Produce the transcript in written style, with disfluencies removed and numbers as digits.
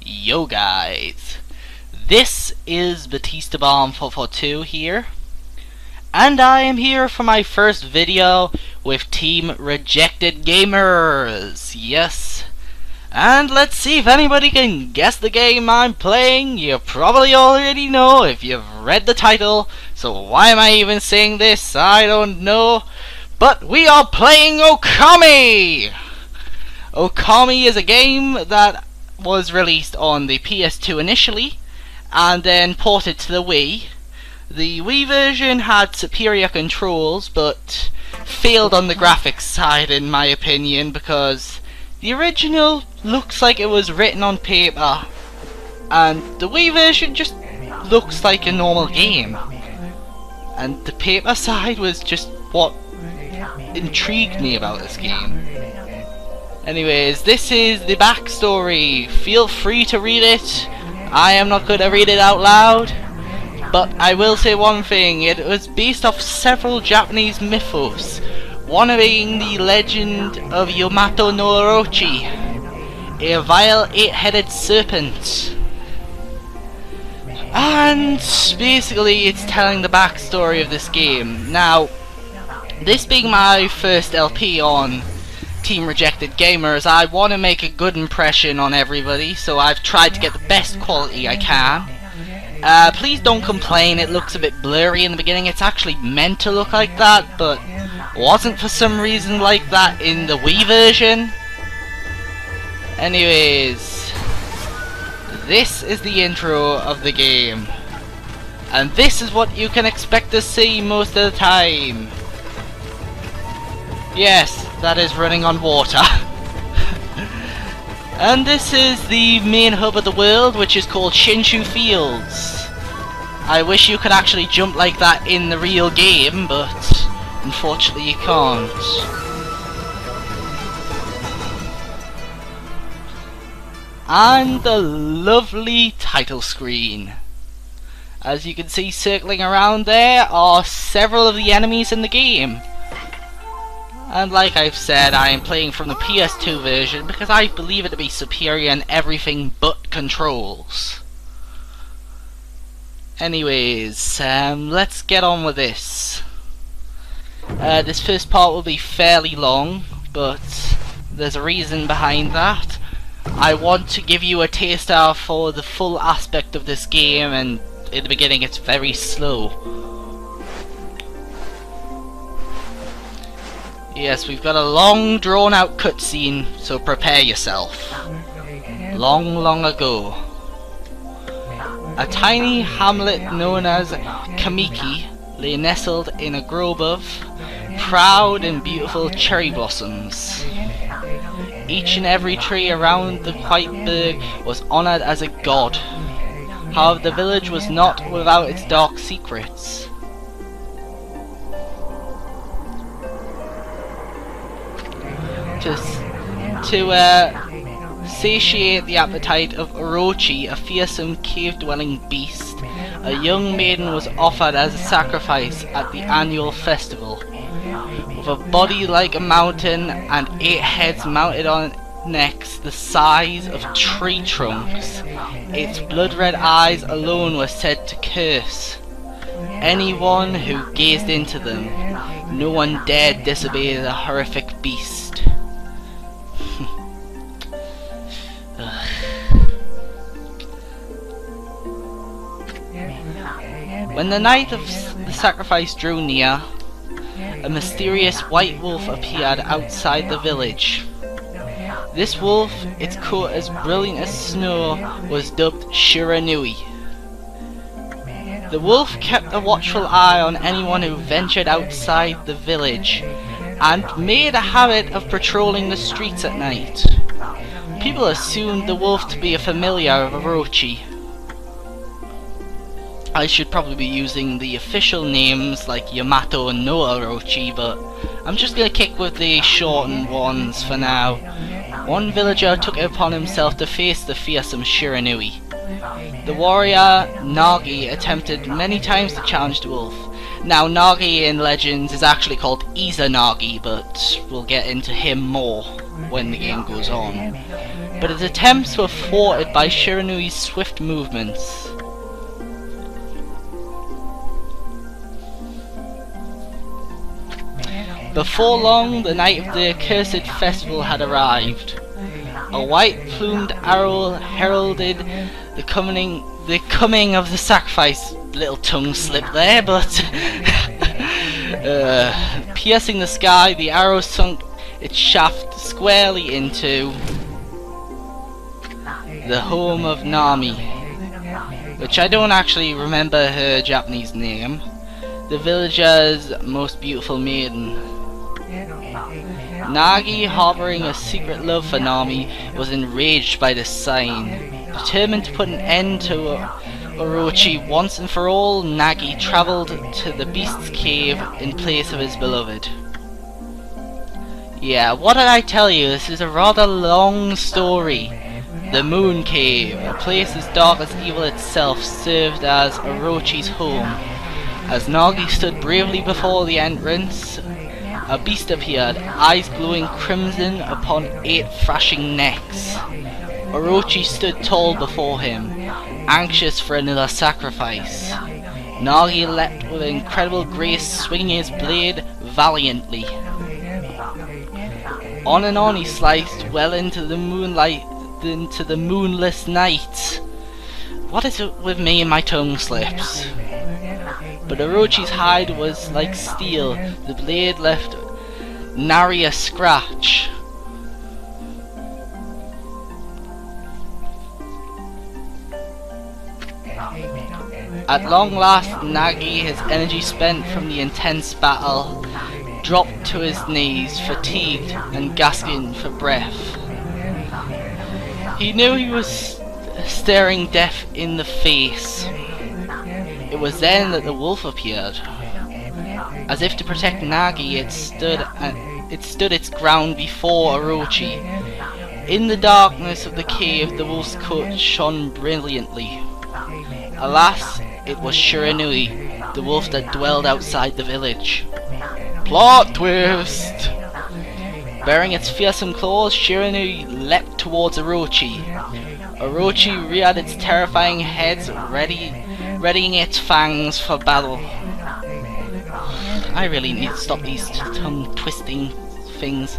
Yo guys, this is Batista Bomb 442 here, and I am here for my first video with TeamRejectedGamers. Yes, and let's see if anybody can guess the game I'm playing. You probably already know if you've read the title, so why am I even saying this? I don't know, but we are playing Okami! Okami is a game that was released on the PS2 initially, and then ported to the Wii. The Wii version had superior controls, but failed on the graphics side in my opinion, because the original looks like it was written on paper, and the Wii version just looks like a normal game. And the paper side was just what intrigued me about this game. Anyways, this is the backstory. Feel free to read it. I am not going to read it out loud, but I will say one thing. It was based off several Japanese mythos, one being the legend of Yamato no Orochi, a vile 8-headed serpent. And basically it's telling the backstory of this game. Now, this being my first LP on TeamRejectedGamers, I want to make a good impression on everybody, so I've tried to get the best quality I can. Please don't complain, it looks a bit blurry in the beginning. It's actually meant to look like that, but wasn't for some reason like that in the Wii version. Anyways, this is the intro of the game, and this is what you can expect to see most of the time. Yes, that is running on water. And this is the main hub of the world, which is called Shinshu Fields. I wish you could actually jump like that in the real game, but unfortunately you can't. And the lovely title screen. As you can see circling around there are several of the enemies in the game. And like I've said, I am playing from the PS2 version because I believe it to be superior in everything but controls. Anyways, let's get on with this. This first part will be fairly long, but there's a reason behind that. I want to give you a taster for the full aspect of this game, and in the beginning it's very slow. Yes, we've got a long drawn out cutscene, so prepare yourself. Long ago, a tiny hamlet known as Kamiki lay nestled in a grove of proud and beautiful cherry blossoms. Each and every tree around the quiet berg was honoured as a god. However, the village was not without its dark secrets. To satiate the appetite of Orochi, a fearsome cave-dwelling beast, a young maiden was offered as a sacrifice at the annual festival. With a body like a mountain and 8 heads mounted on necks the size of tree trunks, its blood-red eyes alone were said to curse anyone who gazed into them. No one dared disobey the horrific beast. When the night of the sacrifice drew near, a mysterious white wolf appeared outside the village. This wolf, its coat as brilliant as snow, was dubbed Shiranui. The wolf kept a watchful eye on anyone who ventured outside the village, and made a habit of patrolling the streets at night. People assumed the wolf to be a familiar of Orochi. I should probably be using the official names like Yamato no Orochi, but I'm just gonna kick with the shortened ones for now. One villager took it upon himself to face the fearsome Shiranui. The warrior Nagi attempted many times to challenge the wolf. Now, Nagi in Legends is actually called Izanagi, but we'll get into him more when the game goes on. but his attempts were thwarted by Shiranui's swift movements. Before long, the night of the accursed festival had arrived. A white-plumed arrow heralded the coming of the sacrifice. Little tongue slip there, but piercing the sky, the arrow sunk its shaft squarely into the home of Nami, which I don't actually remember her Japanese name. The villager's most beautiful maiden. Nagi, harboring a secret love for Nami, was enraged by this sign. Determined to put an end to Orochi once and for all, Nagi travelled to the beast's cave in place of his beloved. Yeah, what did I tell you? This is a rather long story. The Moon Cave, a place as dark as evil itself, served as Orochi's home. As Nagi stood bravely before the entrance, a beast appeared, eyes glowing crimson upon 8 thrashing necks. Orochi stood tall before him, anxious for another sacrifice. Nagi leapt with incredible grace, swinging his blade valiantly. On and on he sliced, well into the moonless night. What is it with me and my tongue slips? But Orochi's hide was like steel, the blade left nary a scratch. At long last, Nagi, his energy spent from the intense battle, dropped to his knees, fatigued and gasping for breath. He knew he was staring death in the face. It was then that the wolf appeared. As if to protect Nagi, it stood its ground before Orochi. In the darkness of the cave, the wolf's coat shone brilliantly. Alas, it was Shiranui, the wolf that dwelled outside the village. Plot twist! Bearing its fearsome claws, Shiranui leapt towards Orochi. Orochi reared its terrifying head, readying its fangs for battle. I really need to stop these tongue twisting things.